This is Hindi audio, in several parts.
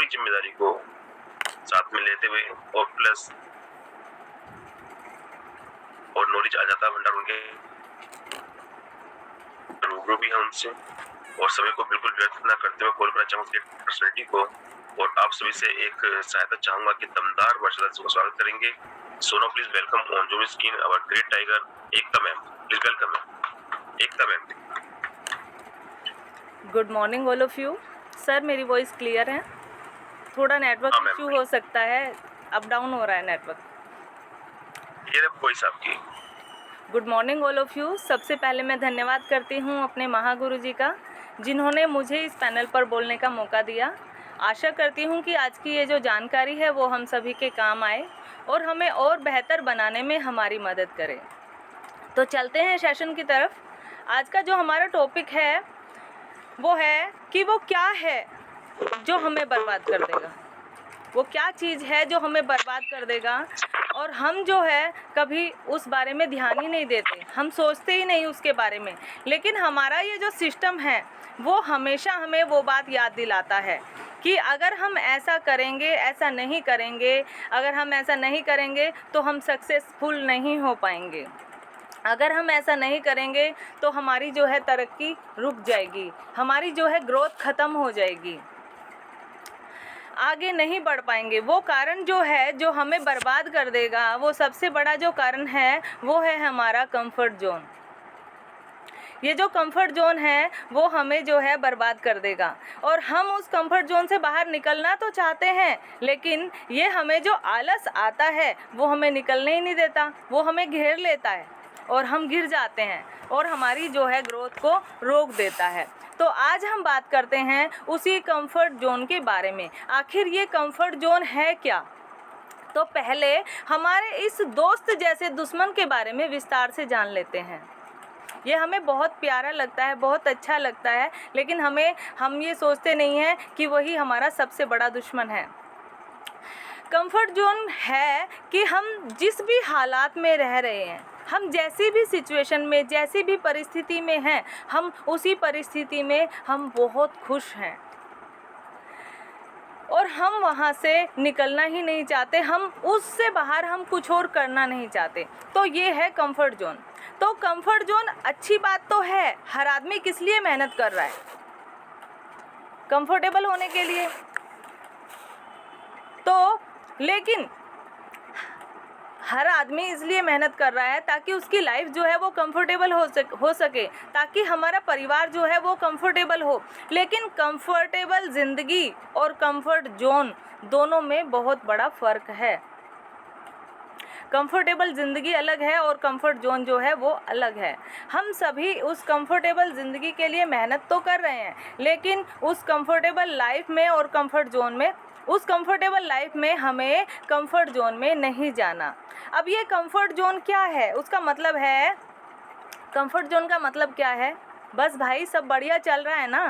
पूरी जिम्मेदारी को साथ में लेते हुए और प्लस और नॉलेज आ जाता भंडार उनके रूबरू भी है उनसे, और समय को बिल्कुल व्यर्थ न करते हुए कॉल करना चाहूँगा पर्सनैलिटी को, और आप सभी से एक सहायता चाहूंगा कि दमदार वर्षा को स्वागत करेंगे। So now please welcome on zoom screen our great tiger Ekta ma'am. Please welcome ma'am. Ekta ma'am. Good morning all of you. Sir मेरी वॉइस क्लियर है? थोड़ा नेटवर्क इशू हो सकता है, अप डाउन हो रहा है नेटवर्क। क्लियर है वॉइस आपकी? Good morning all of you. सबसे पहले मैं धन्यवाद करती हूँ अपने महागुरु जी का, जिन्होंने मुझे इस पैनल पर बोलने का मौका दिया। आशा करती हूँ कि आज की ये जो जानकारी है वो हम सभी के काम आए और हमें और बेहतर बनाने में हमारी मदद करे। तो चलते हैं सेशन की तरफ। आज का जो हमारा टॉपिक है वो है कि वो क्या है जो हमें बर्बाद कर देगा। वो क्या चीज़ है जो हमें बर्बाद कर देगा, और हम जो है कभी उस बारे में ध्यान ही नहीं देते, हम सोचते ही नहीं उसके बारे में। लेकिन हमारा ये जो सिस्टम है वो हमेशा हमें वो बात याद दिलाता है कि अगर हम ऐसा करेंगे, ऐसा नहीं करेंगे, अगर हम ऐसा नहीं करेंगे तो हम सक्सेसफुल नहीं हो पाएंगे, अगर हम ऐसा नहीं करेंगे तो हमारी जो है तरक्की रुक जाएगी, हमारी जो है ग्रोथ ख़त्म हो जाएगी, आगे नहीं बढ़ पाएंगे। वो कारण जो है जो हमें बर्बाद कर देगा, वो सबसे बड़ा जो कारण है वो है हमारा कंफर्ट जोन। ये जो कंफर्ट जोन है वो हमें जो है बर्बाद कर देगा, और हम उस कंफर्ट जोन से बाहर निकलना तो चाहते हैं, लेकिन ये हमें जो आलस आता है वो हमें निकलने ही नहीं देता, वो हमें घेर लेता है और हम गिर जाते हैं और हमारी जो है ग्रोथ को रोक देता है। तो आज हम बात करते हैं उसी कंफर्ट जोन के बारे में। आखिर ये कंफर्ट जोन है क्या? तो पहले हमारे इस दोस्त जैसे दुश्मन के बारे में विस्तार से जान लेते हैं। ये हमें बहुत प्यारा लगता है, बहुत अच्छा लगता है, लेकिन हम ये सोचते नहीं हैं कि वही हमारा सबसे बड़ा दुश्मन है। कंफर्ट जोन है कि हम जिस भी हालात में रह रहे हैं, हम जैसी भी सिचुएशन में, जैसी भी परिस्थिति में हैं, हम उसी परिस्थिति में हम बहुत खुश हैं और हम वहाँ से निकलना ही नहीं चाहते, हम उससे बाहर हम कुछ और करना नहीं चाहते। तो ये है कंफर्ट जोन। तो कंफर्ट जोन अच्छी बात तो है, हर आदमी किस लिए मेहनत कर रहा है? कंफर्टेबल होने के लिए। तो लेकिन हर आदमी इसलिए मेहनत कर रहा है ताकि उसकी लाइफ जो है वो कंफर्टेबल हो सके, ताकि हमारा परिवार जो है वो कंफर्टेबल हो। लेकिन कंफर्टेबल ज़िंदगी और कंफर्ट जोन दोनों में बहुत बड़ा फ़र्क है। कंफर्टेबल ज़िंदगी अलग है और कंफर्ट जोन जो है वो अलग है। हम सभी उस कंफर्टेबल ज़िंदगी के लिए मेहनत तो कर रहे हैं, लेकिन उस कंफर्टेबल लाइफ में और कंफर्ट जोन में, उस कंफर्टेबल लाइफ में हमें कंफर्ट जोन में नहीं जाना। अब ये कंफर्ट जोन क्या है? उसका मतलब है, कंफर्ट जोन का मतलब क्या है? बस भाई सब बढ़िया चल रहा है ना,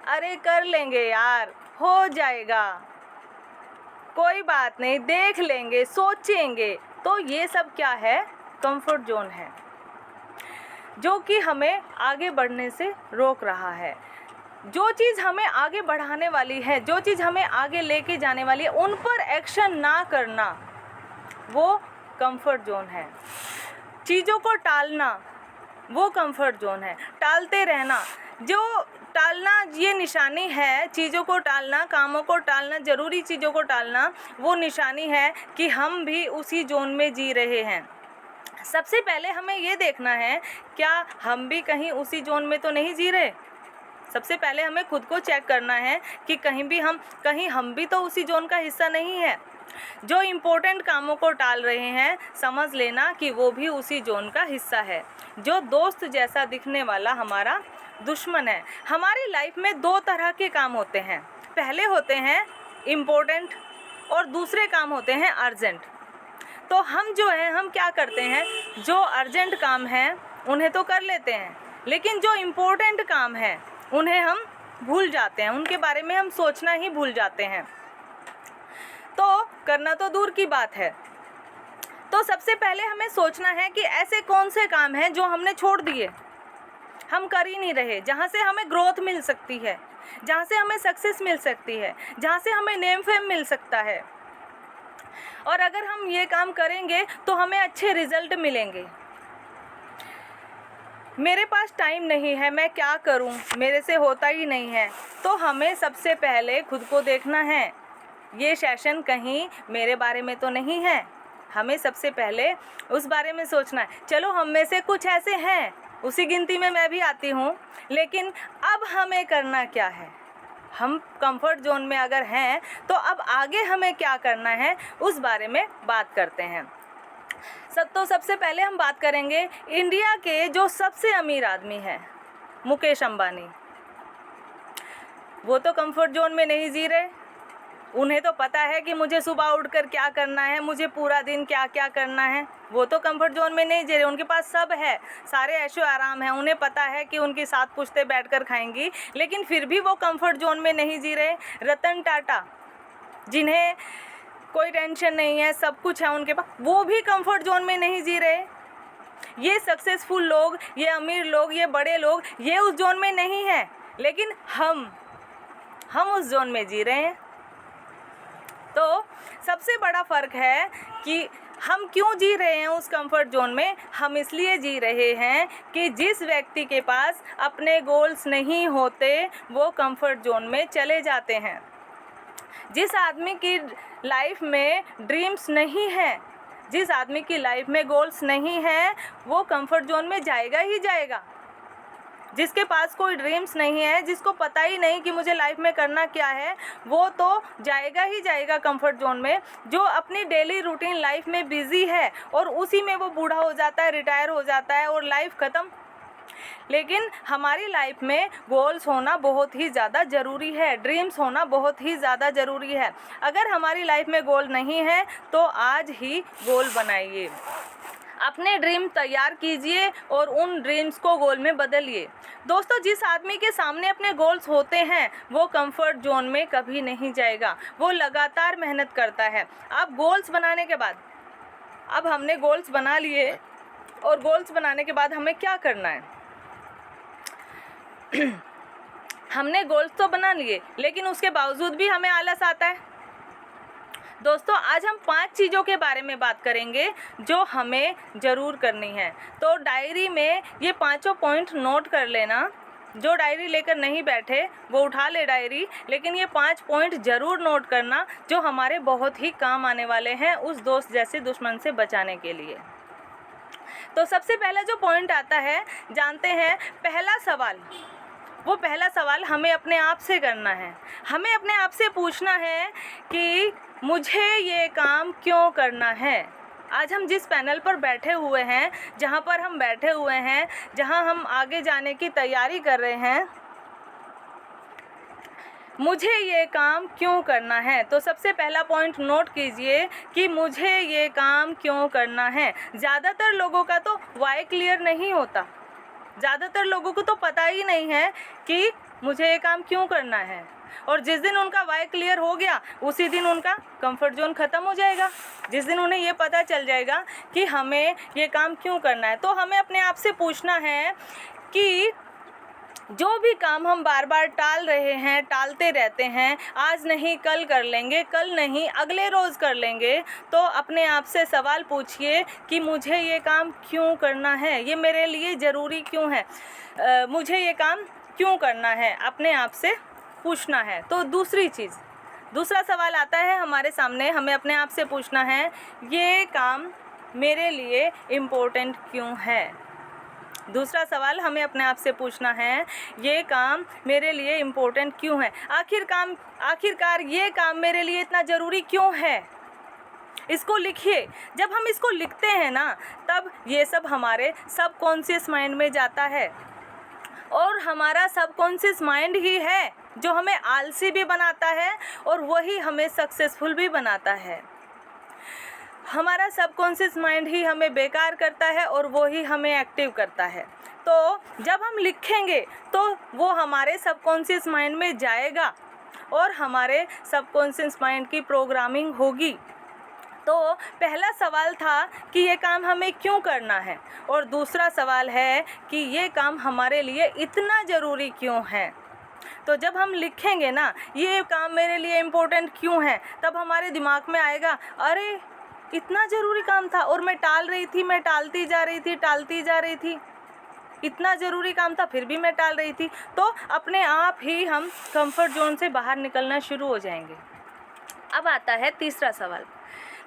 अरे कर लेंगे यार, हो जाएगा, कोई बात नहीं, देख लेंगे, सोचेंगे। तो ये सब क्या है? कंफर्ट जोन है, जो कि हमें आगे बढ़ने से रोक रहा है। जो चीज़ हमें आगे बढ़ाने वाली है, जो चीज़ हमें आगे लेके जाने वाली है, उन पर एक्शन ना करना, वो कंफर्ट जोन है। चीज़ों को टालना, वो कंफर्ट जोन है। टालते रहना, जो टालना ये निशानी है, चीज़ों को टालना, कामों को टालना, ज़रूरी चीज़ों को टालना, वो निशानी है कि हम भी उसी जोन में जी रहे हैं। सबसे पहले हमें ये देखना है, क्या हम भी कहीं उसी जोन में तो नहीं जी रहे? सबसे पहले हमें खुद को चेक करना है कि कहीं हम भी तो उसी जोन का हिस्सा नहीं है। जो इम्पोर्टेंट कामों को टाल रहे हैं, समझ लेना कि वो भी उसी जोन का हिस्सा है। जो दोस्त जैसा दिखने वाला हमारा दुश्मन है। हमारी लाइफ में दो तरह के काम होते हैं, पहले होते हैं इम्पोर्टेंट और दूसरे काम होते हैं अर्जेंट। तो हम जो है, हम क्या करते हैं, जो अर्जेंट काम हैं उन्हें तो कर लेते हैं, लेकिन जो इम्पोर्टेंट काम है उन्हें हम भूल जाते हैं, उनके बारे में हम सोचना ही भूल जाते हैं। तो करना तो दूर की बात है। तो सबसे पहले हमें सोचना है कि ऐसे कौन से काम हैं जो हमने छोड़ दिए, हम कर ही नहीं रहे, जहाँ से हमें ग्रोथ मिल सकती है, जहाँ से हमें सक्सेस मिल सकती है, जहाँ से हमें नेम फेम मिल सकता है। और अगर हम ये काम करेंगे तो हमें अच्छे रिजल्ट मिलेंगे। मेरे पास टाइम नहीं है, मैं क्या करूं, मेरे से होता ही नहीं है, तो हमें सबसे पहले खुद को देखना है। ये सेशन कहीं मेरे बारे में तो नहीं है, हमें सबसे पहले उस बारे में सोचना है। चलो हम में से कुछ ऐसे हैं, उसी गिनती में मैं भी आती हूँ, लेकिन अब हमें करना क्या है? हम कंफर्ट जोन में अगर हैं तो अब आगे हमें क्या करना है उस बारे में बात करते हैं। सबसे पहले हम बात करेंगे इंडिया के जो सबसे अमीर आदमी हैं, मुकेश अंबानी। वो तो कंफर्ट जोन में नहीं जी रहे। उन्हें तो पता है कि मुझे सुबह उठकर क्या करना है, मुझे पूरा दिन क्या क्या करना है। वो तो कंफर्ट जोन में नहीं जी रहे, उनके पास सब है, सारे ऐशो आराम है। उन्हें पता है कि उनकी 7 पुश्तें बैठकर खाएंगी, लेकिन फिर भी वो कंफर्ट जोन में नहीं जी रहे। रतन टाटा, जिन्हें कोई टेंशन नहीं है, सब कुछ है उनके पास, वो भी कंफर्ट जोन में नहीं जी रहे। ये सक्सेसफुल लोग, ये अमीर लोग, ये बड़े लोग, ये उस जोन में नहीं है, लेकिन हम उस जोन में जी रहे हैं। तो सबसे बड़ा फ़र्क है कि हम क्यों जी रहे हैं उस कंफर्ट जोन में। हम इसलिए जी रहे हैं कि जिस व्यक्ति के पास अपने गोल्स नहीं होते वो कंफर्ट जोन में चले जाते हैं। जिस आदमी की लाइफ में ड्रीम्स नहीं है, जिस आदमी की लाइफ में गोल्स नहीं है, वो कंफर्ट जोन में जाएगा ही जाएगा। जिसके पास कोई ड्रीम्स नहीं है, जिसको पता ही नहीं कि मुझे लाइफ में करना क्या है, वो तो जाएगा ही जाएगा कंफर्ट जोन में। जो अपनी डेली रूटीन लाइफ में बिजी है और उसी में वो बूढ़ा हो जाता है, रिटायर हो जाता है और लाइफ ख़त्म। लेकिन हमारी लाइफ में गोल्स होना बहुत ही ज़्यादा ज़रूरी है, ड्रीम्स होना बहुत ही ज़्यादा ज़रूरी है। अगर हमारी लाइफ में गोल नहीं है तो आज ही गोल बनाइए, अपने ड्रीम तैयार कीजिए और उन ड्रीम्स को गोल में बदलिए। दोस्तों, जिस आदमी के सामने अपने गोल्स होते हैं वो कंफर्ट जोन में कभी नहीं जाएगा, वो लगातार मेहनत करता है। अब गोल्स बनाने के बाद, अब हमने गोल्स बना लिए और गोल्स बनाने के बाद हमें क्या करना है? हमने गोल्स तो बना लिए, लेकिन उसके बावजूद भी हमें आलस आता है। दोस्तों, आज हम 5 चीज़ों के बारे में बात करेंगे जो हमें ज़रूर करनी है। तो डायरी में ये 5 पॉइंट नोट कर लेना। जो डायरी लेकर नहीं बैठे वो उठा ले डायरी, लेकिन ये 5 पॉइंट ज़रूर नोट करना जो हमारे बहुत ही काम आने वाले हैं उस दोस्त जैसे दुश्मन से बचाने के लिए। तो सबसे पहला जो पॉइंट आता है, जानते हैं पहला सवाल। वो पहला सवाल हमें अपने आप से करना है। हमें अपने आप से पूछना है कि मुझे ये काम क्यों करना है। आज हम जिस पैनल पर बैठे हुए हैं, जहाँ पर हम बैठे हुए हैं, जहाँ हम आगे जाने की तैयारी कर रहे हैं, मुझे ये काम क्यों करना है। तो सबसे पहला पॉइंट नोट कीजिए कि मुझे ये काम क्यों करना है। ज़्यादातर लोगों का तो वाई क्लियर नहीं होता, ज़्यादातर लोगों को तो पता ही नहीं है कि मुझे ये काम क्यों करना है। और जिस दिन उनका वाई क्लियर हो गया उसी दिन उनका कंफर्ट जोन ख़त्म हो जाएगा। जिस दिन उन्हें ये पता चल जाएगा कि हमें ये काम क्यों करना है, तो हमें अपने आप से पूछना है कि जो भी काम हम बार बार टाल रहे हैं, टालते रहते हैं, आज नहीं कल कर लेंगे, कल नहीं अगले रोज़ कर लेंगे, तो अपने आप से सवाल पूछिए कि मुझे ये काम क्यों करना है, ये मेरे लिए ज़रूरी क्यों है, मुझे ये काम क्यों करना है, अपने आप से पूछना है। तो दूसरा सवाल आता है हमारे सामने, हमें अपने आप से पूछना है ये काम मेरे लिए इम्पोर्टेंट क्यों है। दूसरा सवाल हमें अपने आप से पूछना है ये काम मेरे लिए इम्पोर्टेंट क्यों है। आखिरकार ये काम मेरे लिए इतना ज़रूरी क्यों है। इसको लिखिए। जब हम इसको लिखते हैं ना, तब ये सब हमारे सबकॉन्शियस माइंड में जाता है, और हमारा सबकॉन्शियस माइंड ही है जो हमें आलसी भी बनाता है और वही हमें सक्सेसफुल भी बनाता है। हमारा सबकॉन्शियस माइंड ही हमें बेकार करता है और वो ही हमें एक्टिव करता है। तो जब हम लिखेंगे तो वो हमारे सबकॉन्शियस माइंड में जाएगा और हमारे सबकॉन्शियस माइंड की प्रोग्रामिंग होगी। तो पहला सवाल था कि ये काम हमें क्यों करना है, और दूसरा सवाल है कि ये काम हमारे लिए इतना ज़रूरी क्यों है। तो जब हम लिखेंगे ना ये काम मेरे लिए इम्पोर्टेंट क्यों है, तब हमारे दिमाग में आएगा अरे इतना ज़रूरी काम था और मैं टाल रही थी, मैं टालती जा रही थी, इतना ज़रूरी काम था फिर भी मैं टाल रही थी। तो अपने आप ही हम कंफर्ट जोन से बाहर निकलना शुरू हो जाएंगे। अब आता है तीसरा सवाल।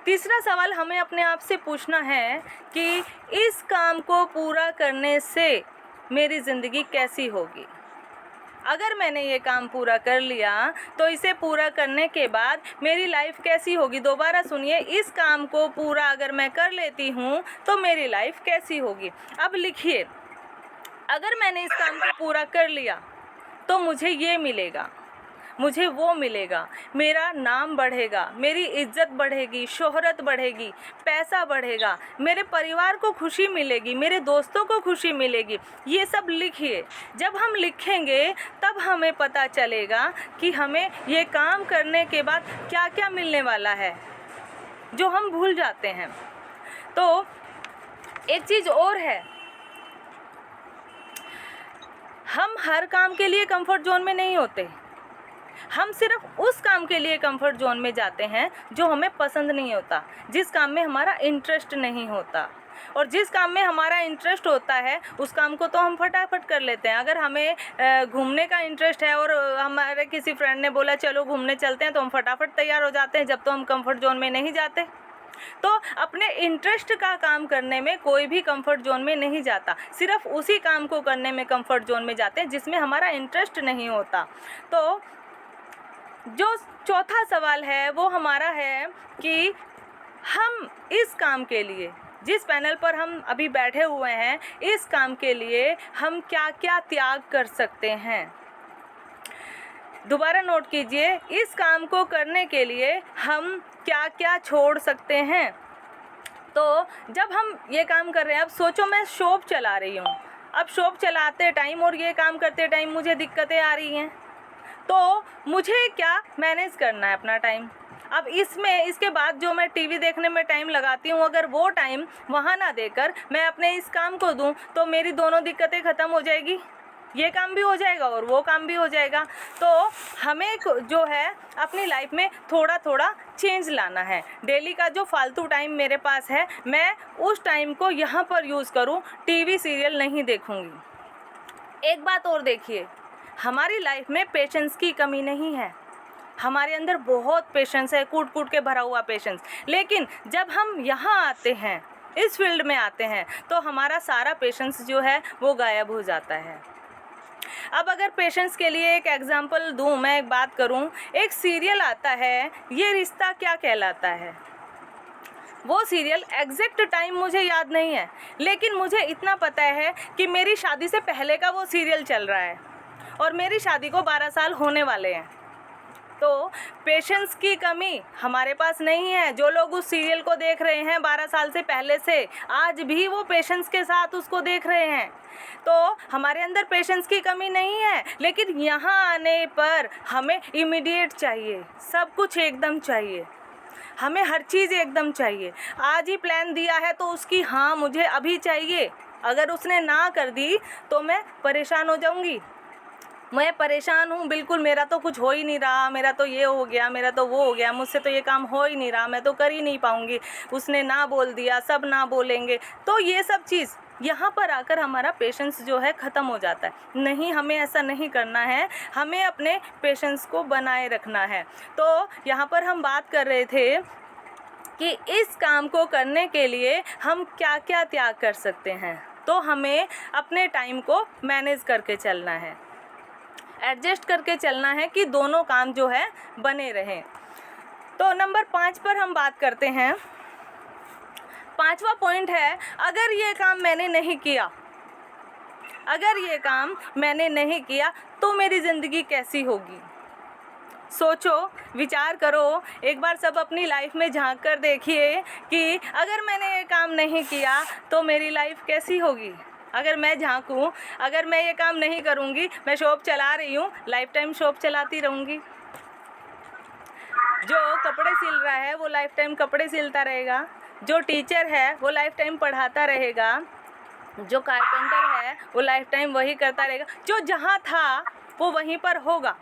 तीसरा सवाल हमें अपने आप से पूछना है कि इस काम को पूरा करने से मेरी ज़िंदगी कैसी होगी। अगर मैंने ये काम पूरा कर लिया तो इसे पूरा करने के बाद मेरी लाइफ कैसी होगी। दोबारा सुनिए, इस काम को पूरा अगर मैं कर लेती हूँ तो मेरी लाइफ कैसी होगी। अब लिखिए, अगर मैंने इस काम को पूरा कर लिया तो मुझे ये मिलेगा, मुझे वो मिलेगा, मेरा नाम बढ़ेगा, मेरी इज्जत बढ़ेगी, शोहरत बढ़ेगी, पैसा बढ़ेगा, मेरे परिवार को खुशी मिलेगी, मेरे दोस्तों को खुशी मिलेगी। ये सब लिखिए। जब हम लिखेंगे तब हमें पता चलेगा कि हमें ये काम करने के बाद क्या क्या मिलने वाला है, जो हम भूल जाते हैं। तो एक चीज़ और है, हम हर काम के लिए कंफर्ट जोन में नहीं होते। हम सिर्फ उस काम के लिए कंफर्ट जोन में जाते हैं जो हमें पसंद नहीं होता, जिस काम में हमारा इंटरेस्ट नहीं होता। और जिस काम में हमारा इंटरेस्ट होता है उस काम को तो हम फटाफट कर लेते हैं। अगर हमें घूमने का इंटरेस्ट है और हमारे किसी फ्रेंड ने बोला चलो घूमने चलते हैं, तो हम फटाफट तैयार हो जाते हैं, जब तो हम कंफर्ट जोन में नहीं जाते। तो अपने इंटरेस्ट का काम करने में कोई भी कंफर्ट जोन में नहीं जाता, सिर्फ उसी काम को करने में कंफर्ट जोन में जाते हैं जिसमें हमारा इंटरेस्ट नहीं होता। तो जो चौथा सवाल है वो हमारा है कि हम इस काम के लिए, जिस पैनल पर हम अभी बैठे हुए हैं, इस काम के लिए हम क्या क्या त्याग कर सकते हैं। दोबारा नोट कीजिए, इस काम को करने के लिए हम क्या क्या छोड़ सकते हैं। तो जब हम ये काम कर रहे हैं, अब सोचो मैं शॉप चला रही हूँ, अब शॉप चलाते टाइम और ये काम करते टाइम मुझे दिक्कतें आ रही हैं, तो मुझे क्या मैनेज करना है अपना टाइम। अब इसके बाद जो मैं टीवी देखने में टाइम लगाती हूँ, अगर वो टाइम वहाँ ना देकर मैं अपने इस काम को दूँ तो मेरी दोनों दिक्कतें ख़त्म हो जाएगी, ये काम भी हो जाएगा और वो काम भी हो जाएगा। तो हमें जो है अपनी लाइफ में थोड़ा थोड़ा चेंज लाना है। डेली का जो फालतू टाइम मेरे पास है, मैं उस टाइम को यहाँ पर यूज़ करूँ, टीवी सीरियल नहीं देखूँगी। एक बात और देखिए, हमारी लाइफ में पेशेंस की कमी नहीं है, हमारे अंदर बहुत पेशेंस है, कूट कूट के भरा हुआ पेशेंस। लेकिन जब हम यहाँ आते हैं, इस फील्ड में आते हैं, तो हमारा सारा पेशेंस जो है वो गायब हो जाता है। अब अगर पेशेंस के लिए एक एग्जांपल दूं, मैं एक बात करूं, एक सीरियल आता है, ये रिश्ता क्या कहलाता है। वो सीरियल एग्जैक्ट टाइम मुझे याद नहीं है, लेकिन मुझे इतना पता है कि मेरी शादी से पहले का वो सीरियल चल रहा है और मेरी शादी को 12 साल होने वाले हैं। तो पेशेंस की कमी हमारे पास नहीं है। जो लोग उस सीरियल को देख रहे हैं 12 साल से पहले से, आज भी वो पेशेंस के साथ उसको देख रहे हैं। तो हमारे अंदर पेशेंस की कमी नहीं है, लेकिन यहाँ आने पर हमें इमीडिएट चाहिए, सब कुछ एकदम चाहिए, हमें हर चीज़ एकदम चाहिए। आज ही प्लान दिया है तो उसकी हाँ मुझे अभी चाहिए, अगर उसने ना कर दी तो मैं परेशान हो जाऊँगी। मैं परेशान हूँ बिल्कुल, मेरा तो कुछ हो ही नहीं रहा, मेरा तो ये हो गया, मेरा तो वो हो गया, मुझसे तो ये काम हो ही नहीं रहा, मैं तो कर ही नहीं पाऊँगी, उसने ना बोल दिया, सब ना बोलेंगे। तो ये सब चीज़ यहाँ पर आकर हमारा पेशेंस जो है ख़त्म हो जाता है। नहीं, हमें ऐसा नहीं करना है, हमें अपने पेशेंस को बनाए रखना है। तो यहाँ पर हम बात कर रहे थे कि इस काम को करने के लिए हम क्या क्या त्याग कर सकते हैं। तो हमें अपने टाइम को मैनेज करके चलना है, एडजस्ट करके चलना है कि दोनों काम जो है बने रहें। तो नंबर 5 पर हम बात करते हैं। 5वां पॉइंट है, अगर ये काम मैंने नहीं किया, अगर ये काम मैंने नहीं किया तो मेरी ज़िंदगी कैसी होगी। सोचो, विचार करो, एक बार सब अपनी लाइफ में झांक कर देखिए कि अगर मैंने ये काम नहीं किया तो मेरी लाइफ कैसी होगी। अगर मैं झांकूं, अगर मैं ये काम नहीं करूंगी, मैं शॉप चला रही हूँ, लाइफ टाइम शॉप चलाती रहूँगी। जो कपड़े सिल रहा है वो लाइफ टाइम कपड़े सिलता रहेगा, जो टीचर है वो लाइफ टाइम पढ़ाता रहेगा, जो कारपेंटर है वो लाइफ टाइम वही करता रहेगा। जो जहाँ था वो वहीं पर होगा।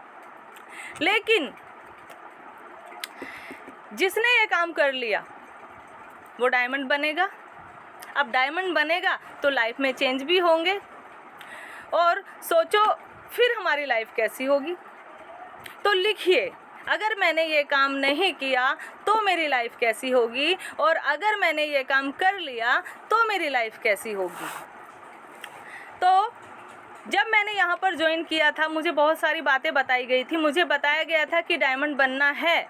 लेकिन जिसने ये काम कर लिया वो डायमंड बनेगा। अब डायमंड बनेगा तो लाइफ में चेंज भी होंगे। और सोचो फिर हमारी लाइफ कैसी होगी। तो लिखिए, अगर मैंने ये काम नहीं किया तो मेरी लाइफ कैसी होगी, और अगर मैंने ये काम कर लिया तो मेरी लाइफ कैसी होगी। तो जब मैंने यहाँ पर ज्वाइन किया था मुझे बहुत सारी बातें बताई गई थी। मुझे बताया गया था कि डायमंड बनना है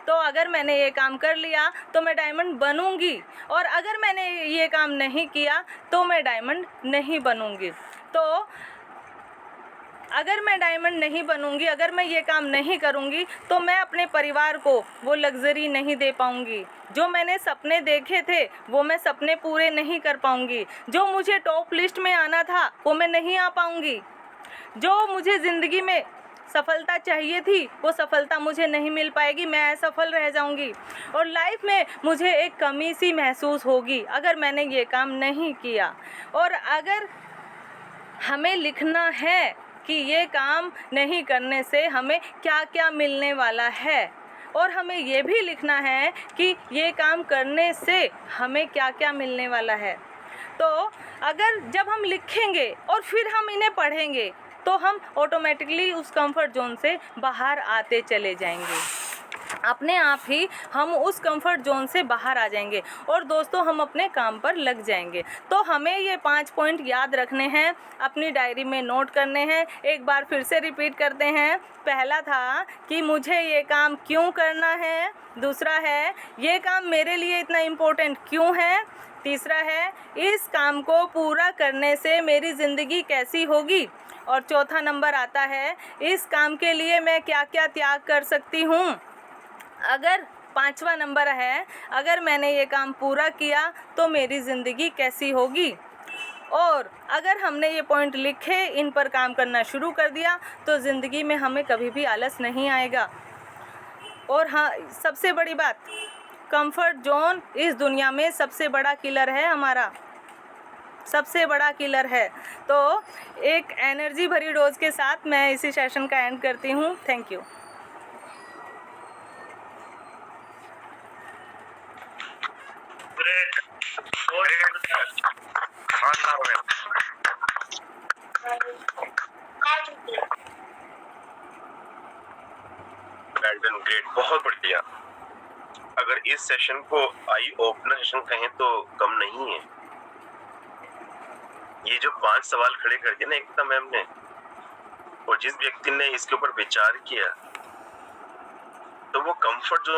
तो अगर मैंने ये काम कर लिया तो मैं डायमंड बनूंगी, और अगर मैंने ये काम नहीं किया तो मैं डायमंड नहीं बनूंगी। तो अगर मैं डायमंड नहीं बनूंगी, अगर मैं ये काम नहीं करूंगी तो मैं अपने परिवार को वो लग्जरी नहीं दे पाऊंगी। जो मैंने सपने देखे थे वो मैं सपने पूरे नहीं कर पाऊंगी। जो मुझे टॉप लिस्ट में आना था वो मैं नहीं आ पाऊंगी। जो मुझे ज़िंदगी में सफलता चाहिए थी वो सफलता मुझे नहीं मिल पाएगी, मैं असफल रह जाऊंगी। और लाइफ में मुझे एक कमी सी महसूस होगी अगर मैंने ये काम नहीं किया। और अगर हमें लिखना है कि ये काम नहीं करने से हमें क्या क्या मिलने वाला है, और हमें ये भी लिखना है कि ये काम करने से हमें क्या क्या मिलने वाला है। तो अगर जब हम लिखेंगे और फिर हम इन्हें पढ़ेंगे तो हम ऑटोमेटिकली उस कंफर्ट जोन से बाहर आते चले जाएंगे। अपने आप ही हम उस कंफर्ट जोन से बाहर आ जाएंगे और दोस्तों हम अपने काम पर लग जाएंगे। तो हमें ये 5 पॉइंट याद रखने हैं, अपनी डायरी में नोट करने हैं। एक बार फिर से रिपीट करते हैं। पहला था कि मुझे ये काम क्यों करना है। दूसरा है ये काम मेरे लिए इतना इम्पोर्टेंट क्यों है। तीसरा है इस काम को पूरा करने से मेरी ज़िंदगी कैसी होगी। और चौथा नंबर आता है इस काम के लिए मैं क्या क्या त्याग कर सकती हूँ। अगर पांचवा नंबर है अगर मैंने ये काम पूरा किया तो मेरी ज़िंदगी कैसी होगी। और अगर हमने ये पॉइंट लिखे, इन पर काम करना शुरू कर दिया तो ज़िंदगी में हमें कभी भी आलस नहीं आएगा। और हाँ, सबसे बड़ी बात, कंफर्ट जोन इस दुनिया में सबसे बड़ा किलर है, हमारा सबसे बड़ा किलर है। तो एक एनर्जी भरी डोज के साथ मैं इसी सेशन का एंड करती हूँ। Thank you. ग्रेट, बहुत बढ़िया। अगर इस सेशन को आई ओपनर सेशन कहें तो कम नहीं है। ये जो 5 सवाल खड़े कर दिए ना एकता मैम ने, और जिस व्यक्ति ने इसके ऊपर विचार किया तो वो कंफर्ट जोन